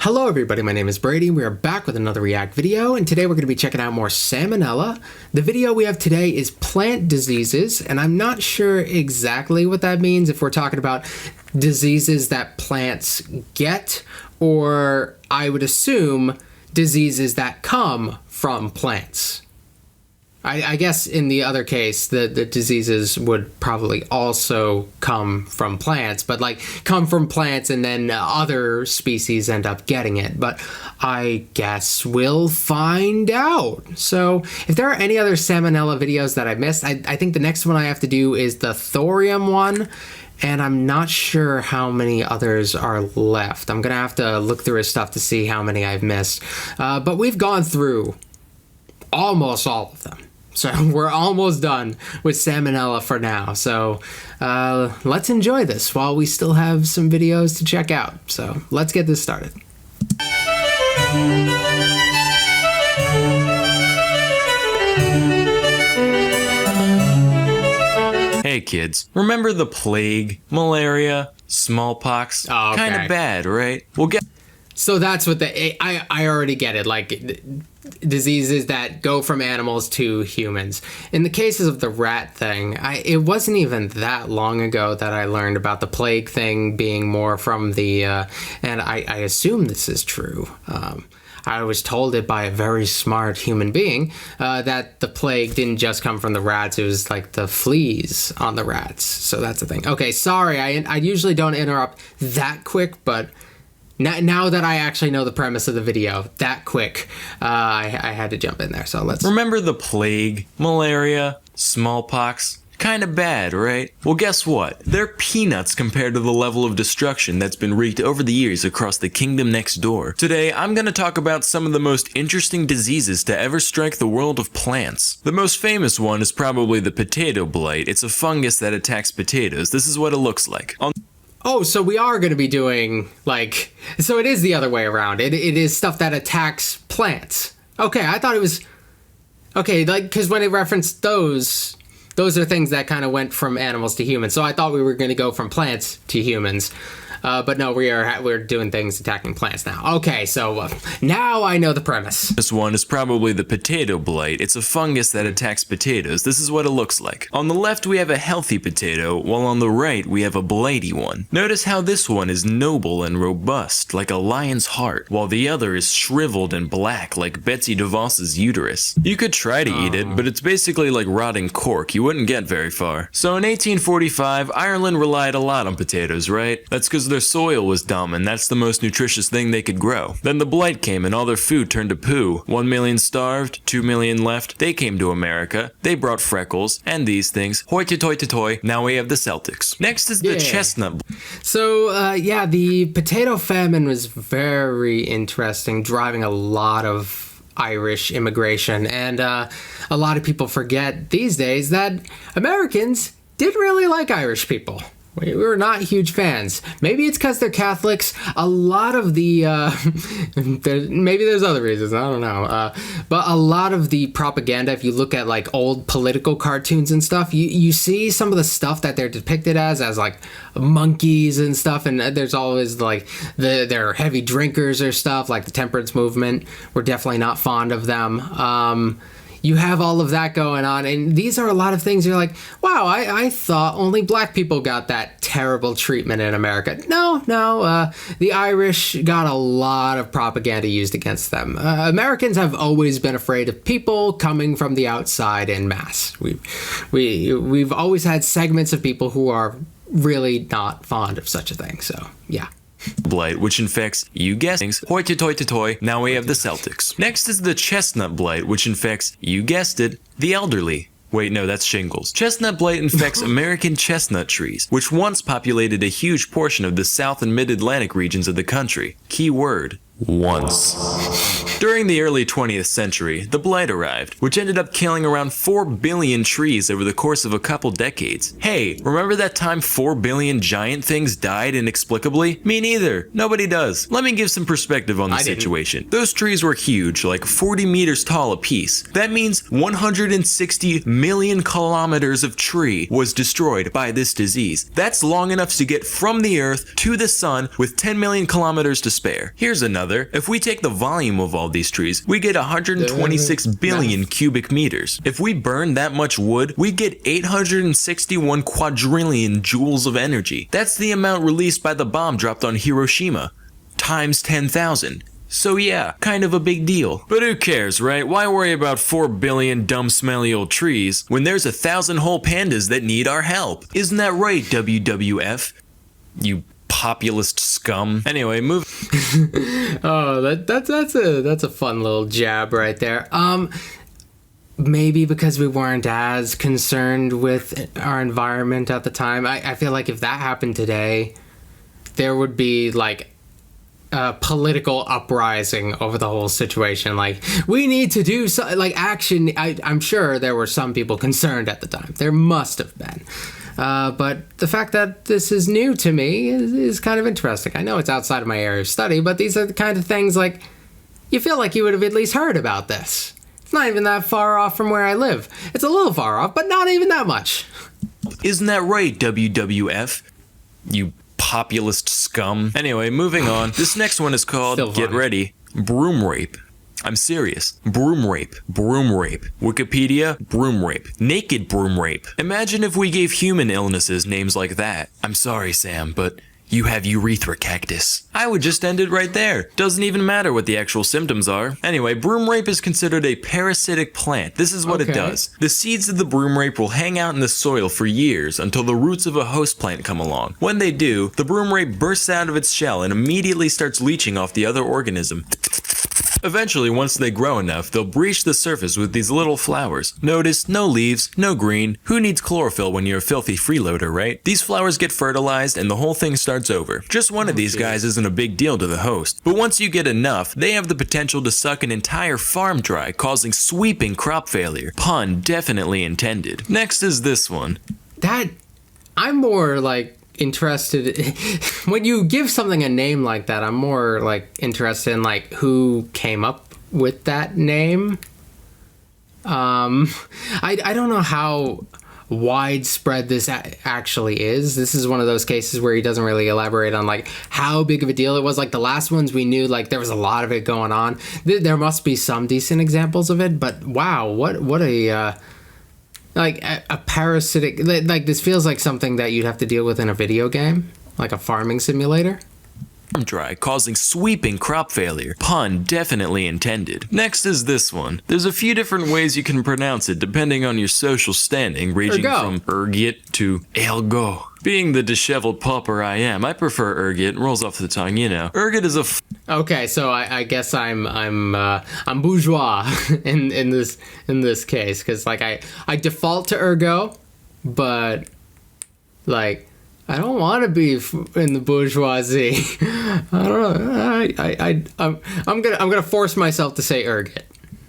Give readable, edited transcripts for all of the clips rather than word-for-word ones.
Hello everybody, my name is Brady. We are back with another React video, and today we're going to be checking out more SamONella. The video we have today is plant diseases, and I'm not sure exactly what that means, if we're talking about diseases that plants get, or I would assume diseases that come from plants. I guess in the other case, the diseases would probably also come from plants, but like come from plants and then other species end up getting it. But I guess we'll find out. So if there are any other SamONella videos that I missed, I think the next one I have to do is the thorium one. And I'm not sure how many others are left. I'm going to have to look through his stuff to see how many I've missed. But we've gone through almost all of them. So we're almost done with SamONella for now. So let's enjoy this while we still have some videos to check out. So let's get this started. Hey kids, remember the plague, malaria, smallpox? Oh, okay. Kind of bad, right? Well, So that's what I already get it, like diseases that go from animals to humans. In the cases of the rat thing, it wasn't even that long ago that I learned about the plague thing being more from the, and I assume this is true. I was told it by a very smart human being that the plague didn't just come from the rats, it was like the fleas on the rats. So that's the thing. Okay, sorry, I usually don't interrupt that quick, but now that I actually know the premise of the video that quick, I had to jump in there. So let's remember the plague, malaria, smallpox? Kind of bad, right? Well, guess what? They're peanuts compared to the level of destruction that's been wreaked over the years across the kingdom next door. Today, I'm going to talk about some of the most interesting diseases to ever strike the world of plants. The most famous one is probably the potato blight. It's a fungus that attacks potatoes. This is what it looks like. Oh, so we are going to be doing, like, so it is the other way around. It is stuff that attacks plants. Okay, I thought it was, okay, like, because when it referenced those are things that kind of went from animals to humans. So I thought we were going to go from plants to humans. But no, we're doing things attacking plants now. Okay, so now I know the premise. This one is probably the potato blight. It's a fungus that attacks potatoes. This is what it looks like. On the left, we have a healthy potato, while on the right, we have a blighty one. Notice how this one is noble and robust, like a lion's heart, while the other is shriveled and black, like Betsy DeVos's uterus. You could try to eat it, but it's basically like rotting cork. You wouldn't get very far. So in 1845, Ireland relied a lot on potatoes, right? That's because their soil was dumb, and that's the most nutritious thing they could grow. Then the blight came and all their food turned to poo. 1 million starved, 2 million left. They came to America. They brought freckles and these things. Hoity-toity-toy. Now we have the Celtics. Next is the chestnut. So yeah, the potato famine was very interesting, driving a lot of Irish immigration, and a lot of people forget these days that Americans did really like Irish people. We were not huge fans. Maybe it's because they're Catholics. A lot of the, maybe there's other reasons, I don't know. But a lot of the propaganda, if you look at like old political cartoons and stuff, you see some of the stuff that they're depicted as like monkeys and stuff. And there's always like, they're heavy drinkers or stuff, like the temperance movement. We're definitely not fond of them. You have all of that going on, and these are a lot of things you're like, wow, I thought only black people got that terrible treatment in America. No, the Irish got a lot of propaganda used against them. Americans have always been afraid of people coming from the outside en masse. We've always had segments of people who are really not fond of such a thing, so yeah. Blight, which infects, you guessed things, hoity-toity-toy. Now we have the Celtics. Next is the chestnut blight, which infects, you guessed it, the elderly. Wait, no, that's shingles. Chestnut blight infects American chestnut trees, which once populated a huge portion of the South and Mid-Atlantic regions of the country. Key word, once. During the early 20th century, the blight arrived, which ended up killing around 4 billion trees over the course of a couple decades. Hey, remember that time 4 billion giant things died inexplicably? Me neither. Nobody does. Let me give some perspective on the situation. Those trees were huge, like 40 meters tall apiece. That means 160 million kilometers of tree was destroyed by this disease. That's long enough to get from the Earth to the Sun with 10 million kilometers to spare. Here's another. If we take the volume of all these trees, we get 126 billion cubic meters. If we burn that much wood, we get 861 quadrillion joules of energy. That's the amount released by the bomb dropped on Hiroshima, times 10,000. So yeah, kind of a big deal. But who cares, right? Why worry about 4 billion dumb smelly old trees when there's 1,000 whole pandas that need our help? Isn't that right, WWF? You populist scum. Anyway, move. Oh, that's a fun little jab right there. Maybe because we weren't as concerned with our environment at the time. I feel like if that happened today, there would be like a political uprising over the whole situation. Like, we need to do like action. I'm sure there were some people concerned at the time. There must have been. But the fact that this is new to me is kind of interesting. I know it's outside of my area of study, but these are the kind of things like you feel like you would have at least heard about this. It's not even that far off from where I live. It's a little far off, but not even that much. Isn't that right, WWF? You populist scum. Anyway, moving on. This next one is called, get ready, broom rape. I'm serious. Broom rape. Broom rape. Wikipedia, broom rape. Naked broom rape. Imagine if we gave human illnesses names like that. I'm sorry, Sam, but you have urethra cactus. I would just end it right there. Doesn't even matter what the actual symptoms are. Anyway, broom rape is considered a parasitic plant. This is what it does. The seeds of the broom rape will hang out in the soil for years until the roots of a host plant come along. When they do, the broom rape bursts out of its shell and immediately starts leeching off the other organism. Eventually, once they grow enough, they'll breach the surface with these little flowers. Notice, no leaves, no green. Who needs chlorophyll when you're a filthy freeloader, right? These flowers get fertilized and the whole thing starts over. Just one of these guys isn't a big deal to the host. But once you get enough, they have the potential to suck an entire farm dry, causing sweeping crop failure. Pun definitely intended. Next is this one. I'm more like interested when you give something a name like that. I'm more like interested in like who came up with that name. I don't know how widespread this actually is. This is one of those cases where he doesn't really elaborate on like how big of a deal it was. Like the last ones we knew like there was a lot of it going on. There must be some decent examples of it, but wow, what a like a parasitic, like this feels like something that you'd have to deal with in a video game, like a farming simulator. Dry, causing sweeping crop failure. Pun definitely intended. Next is this one. There's a few different ways you can pronounce it depending on your social standing, ranging from ergit to elgo. Being the disheveled pauper I am, I prefer ergit. Rolls off the tongue, you know. Ergit is a okay, so I guess I'm bourgeois in this case, because like I default to ergo, but like I don't want to be in the bourgeoisie. I don't know. I'm gonna force myself to say ergot.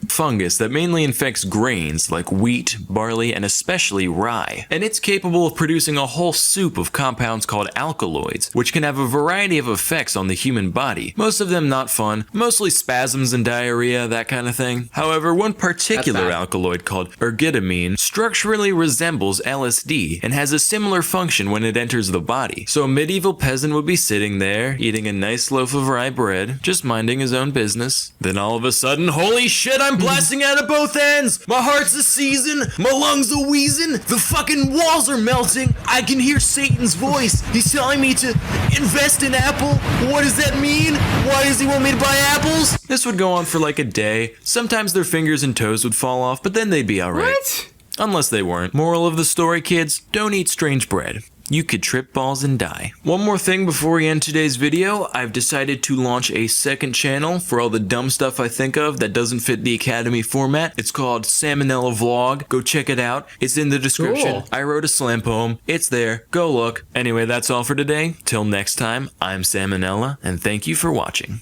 Fungus that mainly infects grains like wheat, barley, and especially rye. And it's capable of producing a whole soup of compounds called alkaloids, which can have a variety of effects on the human body. Most of them not fun, mostly spasms and diarrhea, that kind of thing. However, one particular alkaloid called ergitamine structurally resembles LSD and has a similar function when it enters the body. So a medieval peasant would be sitting there, eating a nice loaf of rye bread, just minding his own business. Then all of a sudden, holy shit, I'm blasting out of both ends! My heart's a seizing, my lungs a wheezing, the fucking walls are melting, I can hear Satan's voice. He's telling me to invest in Apple. What does that mean? Why does he want me to buy apples? This would go on for like a day. Sometimes their fingers and toes would fall off, but then they'd be alright. What? Unless they weren't. Moral of the story, kids, don't eat strange bread. You could trip balls and die. One more thing before we end today's video, I've decided to launch a second channel for all the dumb stuff I think of that doesn't fit the Academy format. It's called SamONella Vlog. Go check it out. It's in the description. Cool. I wrote a slam poem. It's there. Go look. Anyway, that's all for today. Till next time, I'm SamONella, and thank you for watching.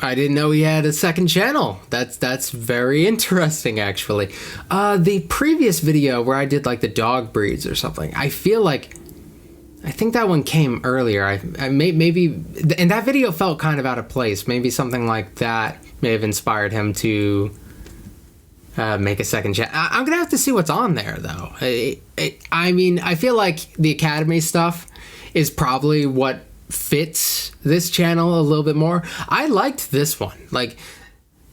I didn't know he had a second channel. That's very interesting, actually. The previous video where I did like the dog breeds or something, I think that one came earlier. I maybe, and that video felt kind of out of place. Maybe something like that may have inspired him to make a second channel. I'm gonna have to see what's on there, though. I mean, I feel like the Academy stuff is probably what fits this channel a little bit more. I liked this one. Like,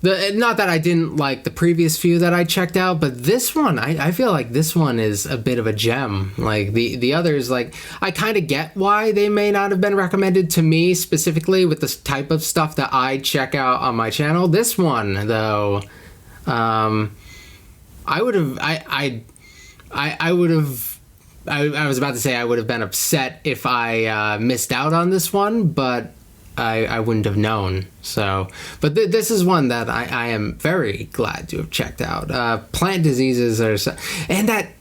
not that I didn't like the previous few that I checked out, but this one, I feel like this one is a bit of a gem. Like the others, like, I kind of get why they may not have been recommended to me specifically with this type of stuff that I check out on my channel. This one, though, I would have, I would have, I was about to say I would have been upset if I missed out on this one, but I wouldn't have known. So, but this is one that I am very glad to have checked out. Plant diseases are, and that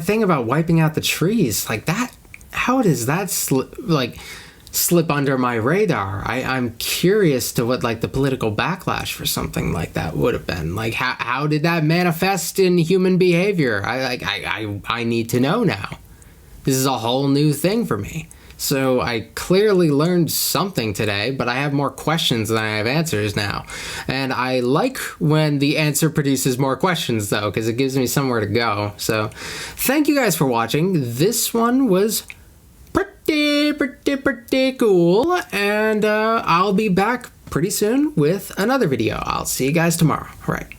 thing about wiping out the trees, like that. How does that slip under my radar? I'm curious to what like the political backlash for something like that would have been. Like how did that manifest in human behavior? I need to know now. This is a whole new thing for me. So I clearly learned something today, but I have more questions than I have answers now. And I like when the answer produces more questions, though, because it gives me somewhere to go. So thank you guys for watching. This one was pretty cool. And I'll be back pretty soon with another video. I'll see you guys tomorrow. All right.